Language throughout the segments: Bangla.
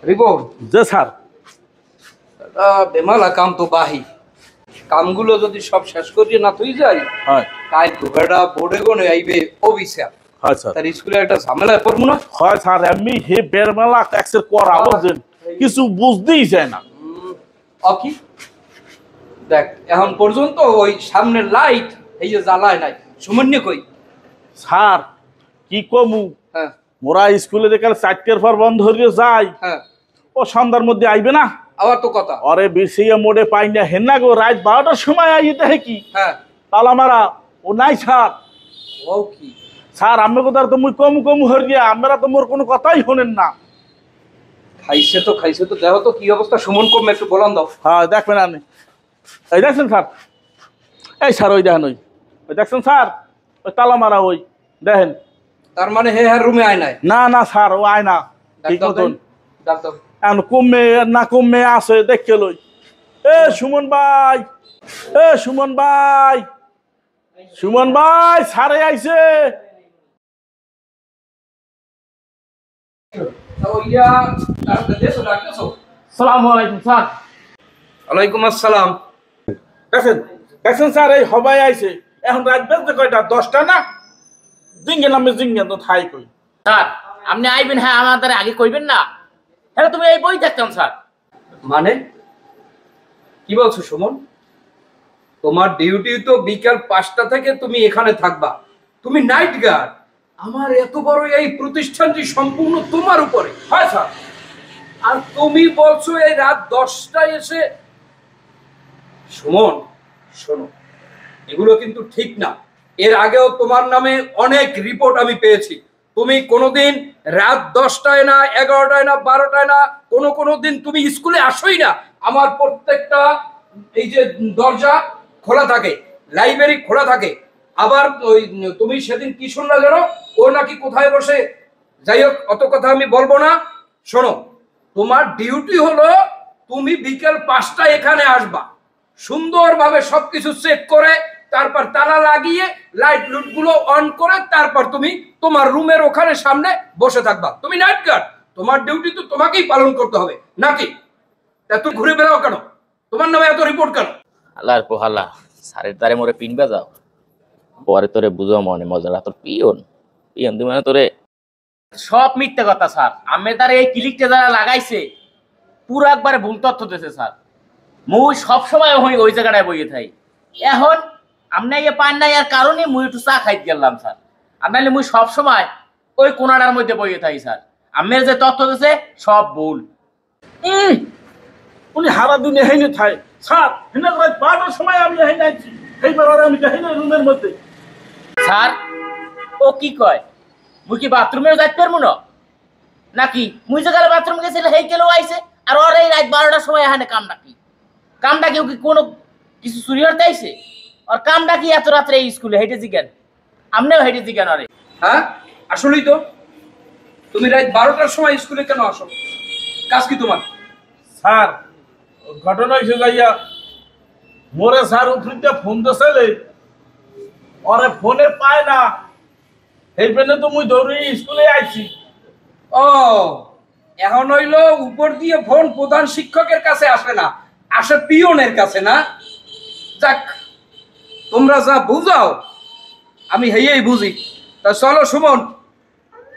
রিপন যে স্যার বেমালা কাম তো বাহি কামগুলো যদি সব শেষ করিয়ে না তুই যাই হয় কাল দুপুরটা বোর্ডে গনে আইবে অফিসে হয় স্যার তার স্কুলে একটা ঝামেলায় পড়বো না। হয় স্যার এমনি হে বেরমেলা ট্যাক্সের করা বুঝছেন কিছু বুঝতেই চায় না। কি দেখ এখন পর্যন্ত ওই সামনের লাইট এই যে জ্বালায় নাই সুমন্য কই? স্যার কি কমু হ্যাঁ মোরা স্কুলে দেখালে 4টার পর বন্ধ হয়ে যায় হ্যাঁ ও সন্ধ্যার মধ্যে আইবে না আবার তো কথা। অরে বিসিএ মোড়ে পাই না হেন্না গো রাত 12টার সময় আইতে হে কি হ্যাঁ তালা মারা ও নাই স্যার। ও কি স্যার আমি কোথাও তো মুই কমু কমু হয়ে গিয়া আমরা তো মোর কোনো কথাই শোনেন না। খাইছে তো দেখো তো কি অবস্থা সুমন কম একটু বলান দাও। হ্যাঁ দেখবেন আপনি এই দেখছেন স্যার এই স্যার ওই দেখেন ওই দেখছেন স্যার ওই তালা মারা ওই দেখেন। তার মানে হে হ্যাঁ রুমে আয় নাই? না না স্যার ও আয় না ঠিক মতন ডাক্তার এখন কমে না কমে আছে দেখে লই। এ সুমন ভাই এ সুমন ভাই সুমন ভাই স্যারে আইছে। সালামু আলাইকুম স্যার। ওয়ালাইকুম আসসালাম। দেখছেন দেখছেন স্যার এই হবাই আইছে এখন রাত বেজতে কয়টা 10টা না জিঙ্গে নামে জিঙ্গে তো থাই কই। স্যার আপনি আইবেন হ্যাঁ আমাদের আগে কইবেন না হ্যাঁ তুমি এই বই দেখতাম স্যার। মানে কি বলছো সুমন? তোমার ডিউটি তো বিকাল 5টা থেকে তুমি এখানে থাকবা, তুমি নাইট গার্ড। আমার এত বড় এই প্রতিষ্ঠানটি সম্পূর্ণ তোমার উপরে। হয় স্যার আর তুমি বলছো এই রাত 10টায় এসে। সুমন শোনো, এগুলো কিন্তু ঠিক না। এর আগেও তোমার নামে অনেক রিপোর্ট আমি পেয়েছি। তুমি কোনোদিন রাত 10টায় না 11টায় না 12টায় না কোনো দিন তুমি স্কুলে আসোই না। আমার প্রত্যেকটা এই যে দরজা খোলা থাকে, লাইব্রেরি খোলা থাকে। আবার ওই তুমি সেদিন কি শুনলা জানো? ও নাকি কোথায় বসে, যাই হোক অত কথা আমি বলবো না। শোনো, তোমার ডিউটি হলো তুমি বিকেল 5টায় এখানে আসবা, সুন্দরভাবে সবকিছু চেক করে তারপর তালা লাগিয়ে লাইট লুট গুলো অন করে তারপর তুমি তোমার রুমের ওখানে সামনে বসে থাকবা। তুমি নাইট গার্ড, তোমার ডিউটি তো তোমাকেই পালন করতে হবে নাকি? এত ঘুরে বেড়াও কেন? তোমার নামে এত রিপোর্ট কেন? আল্লাহর পোহালা স্যারের দ্বারে মোরে পিনবে যাও পরে তোরে বুঝো মনে মজা তোর পিয়ন পিয়ন তুমি মানে তোরে সব মিথ্যে কথা স্যার। আমের দ্বারা এই ক্লিকটা যারা লাগাইছে পুরো একবারে ভুল তথ্য দিয়েছে স্যার। মুই সবসময় ওই জায়গাটায় বইয়ে থাই। এখন আপনি ইয়ে পান নাই আর কারণে মুই একটু চা খাইতে গেলাম স্যার। আপনার মুই সবসময় ওই কোনাটার মধ্যে বইয়ে থাই স্যার। আমের যে তথ্য দিয়েছে সব ভুল। উনি হারা দিনে হেনে থাই স্যার হেনে রাত 12টার সময় আমি হেনে আইছি এইবার আর আমি যাই না রুমের মধ্যে। স্যার ও কি কয় মুই কি বাথরুমেও যাইতে পারবো না নাকি? মুই যেখানে বাথরুম গেছিল সেই কেলেও আইছে আর ওর এই রাত 12টার সময় এখানে কামটা কি ও কি কোনো কিছু চুরি হতে আইছে? আর কামটা কি এত রাত্রে এই স্কুলে হেঁটে জিজ্ঞান? আপনিও হেঁটে জিজ্ঞান আরে। হ্যাঁ আসলেই তো। তুমি রাত 12টার সময় স্কুলে কেন আসো? কাজ কি তোমার? স্যার ঘটনা হয়েছে যাইয়া মোরে স্যার উঠতে ফোন দিয়েছিলে ওরে ফোনে পায় না এই পেনে তো মুই দৌড়ে স্কুলে আইছি। ও এখন হইলো উপর দিয়ে ফোন প্রধান শিক্ষকের কাছে আসে না, আসে পিয়নের কাছে না? যাক, তোমরা যা বুঝাও আমি হেয়েই বুঝি। তা চলো সুমন,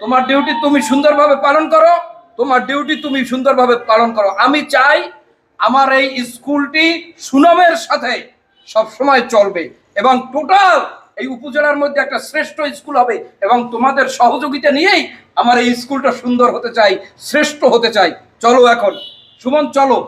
তোমার ডিউটি তুমি সুন্দরভাবে পালন করো, তোমার ডিউটি তুমি সুন্দরভাবে পালন করো। আমি চাই আমার এই স্কুলটি সুনামের সাথে সব সময় চলবে এবং টোটাল এই উপজেলার মধ্যে একটা শ্রেষ্ঠ স্কুল হবে এবং তোমাদের সহযোগিতা নিয়েই আমার এই স্কুলটা সুন্দর হতে চাই, শ্রেষ্ঠ হতে চাই। চলো এখন সুমন, চলো।